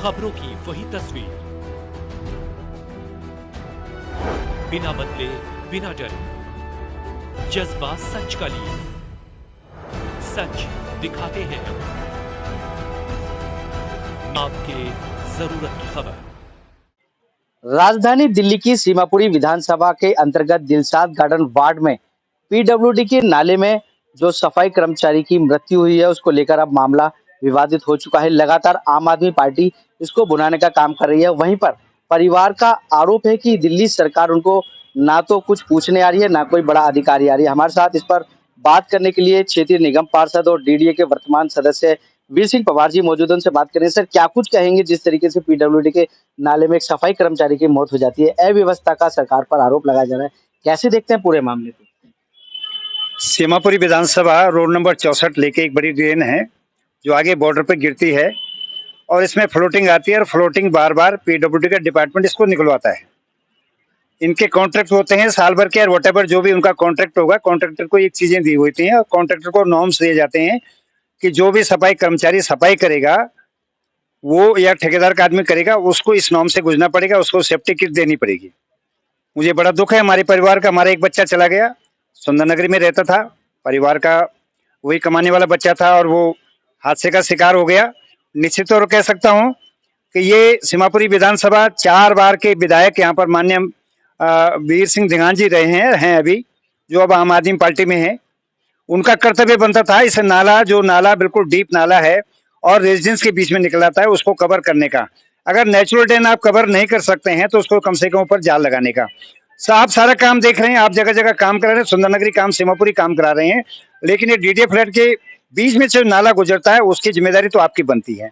खबरों की वही तस्वीर, बिना बदले बिना डरे, जज्बा सच का लिए, सच दिखाते हैं आपके जरूरत की खबर। राजधानी दिल्ली की सीमापुरी विधानसभा के अंतर्गत दिलशाद गार्डन वार्ड में पीडब्ल्यूडी के नाले में जो सफाई कर्मचारी की मृत्यु हुई है, उसको लेकर अब मामला विवादित हो चुका है। लगातार आम आदमी पार्टी इसको भुनाने का काम कर रही है। वहीं पर परिवार का आरोप है कि दिल्ली सरकार उनको ना तो कुछ पूछने आ रही है, ना कोई बड़ा अधिकारी आ रही है। हमारे साथ इस पर बात करने के लिए क्षेत्रीय निगम पार्षद और डीडीए के वर्तमान सदस्य वीर सिंह पवार जी मौजूद हैं। उनसे बात करें। सर, क्या कुछ कहेंगे जिस तरीके से पीडब्ल्यूडी के नाले में एक सफाई कर्मचारी की मौत हो जाती है, अव्यवस्था का सरकार पर आरोप लगाया जा रहा है, कैसे देखते हैं पूरे मामले को? सीमापुरी विधानसभा रोड नंबर 64 लेके एक बड़ी ड्रेन है जो आगे बॉर्डर पे गिरती है और इसमें फ्लोटिंग आती है और फ्लोटिंग बार बार पीडब्ल्यूडी का डिपार्टमेंट इसको निकलवाता है। इनके कॉन्ट्रैक्ट होते हैं साल भर के और वॉटेवर जो भी उनका कॉन्ट्रैक्ट होगा, कॉन्ट्रैक्टर को ये चीजें दी होती हैं और कॉन्ट्रैक्टर को नॉर्म्स दिए जाते हैं कि जो भी सफाई कर्मचारी सफाई करेगा वो या ठेकेदार का आदमी करेगा, उसको इस नॉर्म से गुजरना पड़ेगा, उसको सेफ्टी किट देनी पड़ेगी। मुझे बड़ा दुख है हमारे परिवार का। हमारा एक बच्चा चला गया, सुंदर नगरी में रहता था, परिवार का वही कमाने वाला बच्चा था और वो हादसे का शिकार हो गया। निश्चित तौर कह सकता हूं कि ये सीमापुरी विधानसभा 4 बार के विधायक यहाँ पर माननीय वीर सिंह धिंगान जी रहे हैं अभी, जो अब आम आदमी पार्टी में है। उनका कर्तव्य बनता था इस नाला, जो नाला बिल्कुल डीप नाला है और रेजिडेंस के बीच में निकलाता है, उसको कवर करने का। अगर नेचुरल ड्रेन आप कवर नहीं कर सकते हैं तो उसको कम से कम ऊपर जाल लगाने का। आप सारा काम देख रहे हैं, आप जगह जगह काम करा रहे हैं, सुंदर नगरी काम, सीमापुरी काम करा रहे हैं, लेकिन ये डीडीए फ्लैट के बीच में जो नाला गुजरता है उसकी जिम्मेदारी तो आपकी बनती है।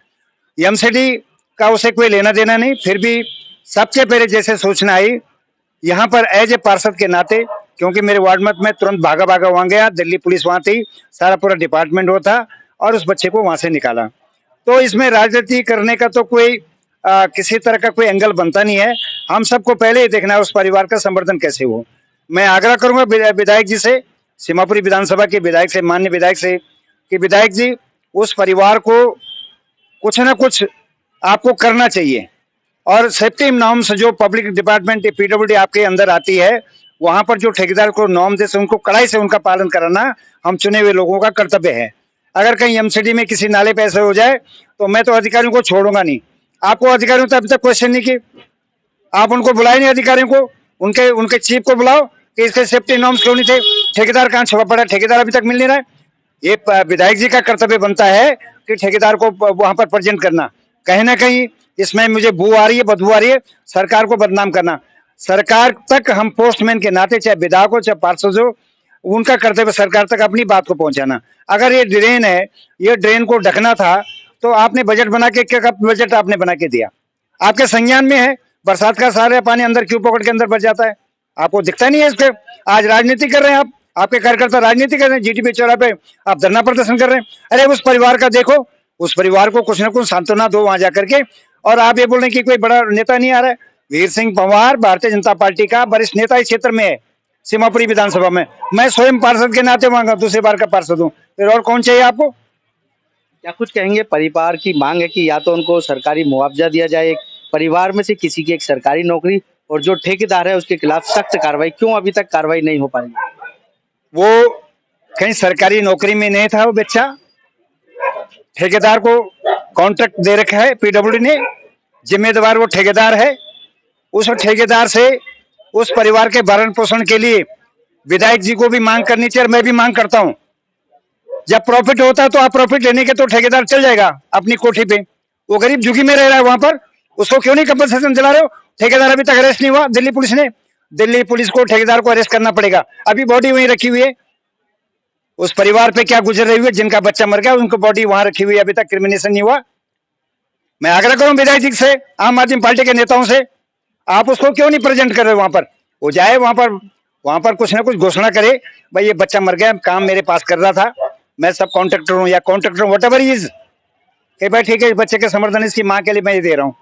एमसीडी का उसे कोई लेना देना नहीं। फिर भी सबसे पहले जैसे सूचना आई यहाँ पर एज ए पार्षद के नाते, क्योंकि मेरे वार्ड में तुरंत भागा वहां गया, दिल्ली पुलिस वहां थी, सारा पूरा डिपार्टमेंट वो था और उस बच्चे को वहां से निकाला। तो इसमें राजनीति करने का तो कोई किसी तरह का कोई एंगल बनता नहीं है। हम सबको पहले ही देखना है उस परिवार का संवर्धन कैसे हो। मैं आग्रह करूंगा विधायक जी से, सीमापुरी विधानसभा के विधायक से, माननीय विधायक से, कि विधायक जी उस परिवार को कुछ ना कुछ आपको करना चाहिए और सेफ्टी नॉर्म्स जो पब्लिक डिपार्टमेंट पीडब्ल्यूडी आपके अंदर आती है, वहां पर जो ठेकेदार को नॉर्म दे उनको कड़ाई से उनका पालन कराना हम चुने हुए लोगों का कर्तव्य है। अगर कहीं एमसीडी में किसी नाले पे ऐसे हो जाए तो मैं तो अधिकारियों को छोड़ूंगा नहीं। आपको अधिकारियों तो अभी तक क्वेश्चन नहीं किए, आप उनको बुलाए नहीं अधिकारियों को, उनके चीफ को बुलाओ कि इसके सेफ्टी नॉर्म्स क्यों नहीं थे, ठेकेदार कहाँ छुपा पड़ा, ठेकेदार अभी तक मिल नहीं रहा है। ये विधायक जी का कर्तव्य बनता है कि ठेकेदार को वहां पर प्रेजेंट करना। कहीं ना कहीं इसमें मुझे बदबू आ रही है, सरकार को बदनाम करना। सरकार तक हम पोस्टमैन के नाते, चाहे विधायक हो चाहे पार्षद हो, उनका कर्तव्य सरकार तक अपनी बात को पहुंचाना। अगर ये ड्रेन है, ये ड्रेन को ढकना था तो आपने बजट बना के, क्या बजट आपने बना के दिया? आपके संज्ञान में है, बरसात का सारा पानी अंदर क्यों पॉकेट के अंदर बच जाता है? आपको दिखता नहीं है इसके? आज राजनीति कर रहे हैं आप, आपके कार्यकर्ता राजनीति कर रहे हैं, जीटीपी चौराहे पे आप धरना प्रदर्शन कर रहे हैं। अरे उस परिवार का देखो, उस परिवार को कुछ ना कुछ सांत्वना दो वहां जाकर के। और आप ये बोल रहे हैं कि कोई बड़ा नेता नहीं आ रहा है। वीर सिंह पवार भारतीय जनता पार्टी का वरिष्ठ नेता इस क्षेत्र में है, सीमापुरी विधानसभा में। मैं स्वयं पार्षद के नाते मांगा, दूसरी बार का पार्षद हूँ, फिर और कौन चाहिए आपको? क्या कुछ कहेंगे? परिवार की मांग है कि या तो उनको सरकारी मुआवजा दिया जाए, एक परिवार में से किसी की एक सरकारी नौकरी, और जो ठेकेदार है उसके खिलाफ सख्त कार्रवाई। क्यों अभी तक कार्रवाई नहीं हो पाई? वो कहीं सरकारी नौकरी में नहीं था वो बच्चा, ठेकेदार को कॉन्ट्रैक्ट दे रखा है पीडब्ल्यूडी ने, जिम्मेदार वो ठेकेदार है। उस ठेकेदार से उस परिवार के भरण पोषण के लिए विधायक जी को भी मांग करनी चाहिए और मैं भी मांग करता हूं। जब प्रॉफिट होता है तो आप प्रॉफिट लेने के तो ठेकेदार चल जाएगा अपनी कोठी पे, वो गरीब झुग्गी में रह रहा है वहां पर, उसको क्यों नहीं कंपनसेशन दिला रहे हो? ठेकेदार अभी तक अरेस्ट नहीं हुआ दिल्ली पुलिस ने। दिल्ली पुलिस को ठेकेदार को अरेस्ट करना पड़ेगा, अभी बॉडी वहीं रखी हुई है। उस परिवार पे क्या गुजर रही है, जिनका बच्चा मर गया उनको बॉडी वहां रखी हुई है, अभी तक क्रिमिनेशन नहीं हुआ। मैं आग्रह करूं विधायक जी से, आम आदमी पार्टी के नेताओं से, आप उसको क्यों नहीं प्रेजेंट कर रहे वहां पर? वो जाए वहां पर कुछ ना कुछ घोषणा करे, भाई ये बच्चा मर गया, काम मेरे पास कर रहा था, मैं सब कॉन्ट्रैक्टर हूं या कॉन्ट्रैक्टर वट एवर इज, कि भाई ठीक है इस बच्चे के समर्थन इसकी माँ के लिए मैं ये दे रहा हूँ।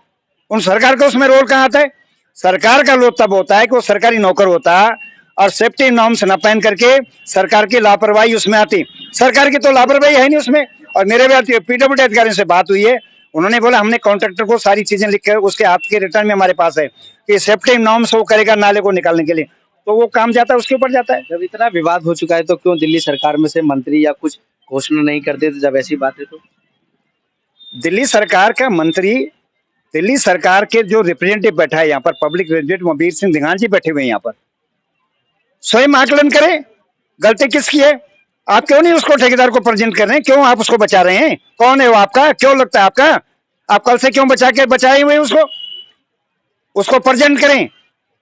उन सरकार का उसमें रोल कहाँ आता है? सरकार का रोल तब होता है कि वो सरकारी नौकर होता है और सेफ्टी नॉर्म्स न पहन करके सरकार की लापरवाही उसमें आती। सरकार की तो लापरवाही है नहीं उसमें। और मेरे भी पीडब्ल्यूडी अधिकारियों से बात हुई है, उन्होंने बोला हमने कॉन्ट्रैक्टर को सारी चीजें लिख कर उसके हाथ के रिटर्न में हमारे पास है कि सेफ्टी नॉर्म्स वो करेगा नाले को निकालने के लिए, तो वो काम जाता है उसके ऊपर जाता है। जब इतना विवाद हो चुका है तो क्यों दिल्ली सरकार में से मंत्री या कुछ घोषणा नहीं करते थे जब ऐसी बात है तो? दिल्ली सरकार का मंत्री, दिल्ली सरकार के जो रिप्रेजेंटेटिव बैठा है यहाँ पर, पब्लिक रिप्रेजेंटेटिव मोहबीर सिंह धिंगान जी बैठे हुए हैं यहाँ पर, स्वयं आकलन करें गलती किसकी है। आप क्यों नहीं उसको ठेकेदार को प्रेजेंट कर रहे हैं, क्यों आप उसको बचा रहे हैं, कौन है वो आपका, क्यों लगता है आपका, आप कल से क्यों बचाए हुए उसको, उसको प्रेजेंट करें।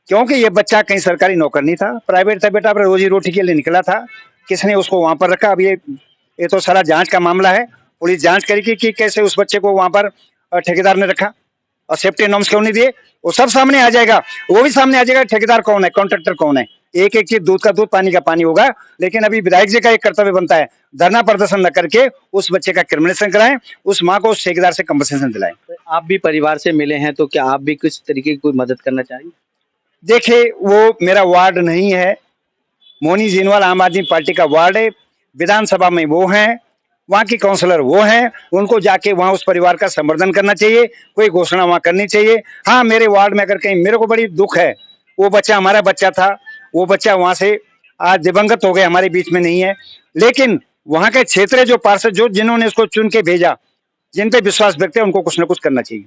क्योंकि ये बच्चा कहीं सरकारी नौकर नहीं था, प्राइवेट था बेटा, अपने रोजी रोटी के लिए निकला था, किसने उसको वहां पर रखा। अब ये तो सारा जांच का मामला है, पुलिस जांच करेगी कि कैसे उस बच्चे को वहां पर ठेकेदार ने रखा और सेफ्टी नॉर्म्स क्यों नहीं दिए, वो सब सामने आ जाएगा। वो भी सामने आ जाएगा ठेकेदार कौन है, कॉन्ट्रैक्टर कौन है। एक एक चीज दूध का दूध पानी का पानी होगा। लेकिन अभी विधायक जी का एक कर्तव्य बनता है, धरना प्रदर्शन न करके उस बच्चे का क्रिमिनेशन कराएं, उस माँ को उस ठेकेदार से कंपनसेशन दिलाएं। तो आप भी परिवार से मिले हैं तो क्या आप भी किस तरीके की कोई मदद करना चाहेंगे? देखिए वो मेरा वार्ड नहीं है, मोनी जीनवाल आम आदमी पार्टी का वार्ड है, विधानसभा में वो हैं, वहाँ की काउंसलर वो हैं, उनको जाके वहाँ उस परिवार का संवर्धन करना चाहिए, कोई घोषणा वहाँ करनी चाहिए। हाँ, मेरे वार्ड में अगर कहीं मेरे को बड़ी दुख है, वो बच्चा हमारा बच्चा था, वो बच्चा वहाँ से आज दिवंगत हो गए, हमारे बीच में नहीं है। लेकिन वहाँ के क्षेत्र जो पार्षद जो जिन्होंने उसको चुन के भेजा, जिन पे विश्वास व्यक्त है, उनको कुछ न कुछ करना चाहिए।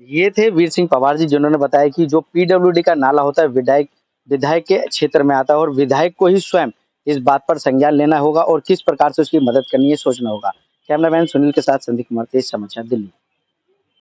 ये थे वीर सिंह पवार जी, जिन्होंने बताया कि जो पीडब्ल्यूडी का नाला होता है विधायक के क्षेत्र में आता है और विधायक को ही स्वयं इस बात पर संज्ञान लेना होगा और किस प्रकार से उसकी मदद करनी है सोचना होगा। कैमरामैन सुनील के साथ संदीप कुमार, तेज समाचार, दिल्ली।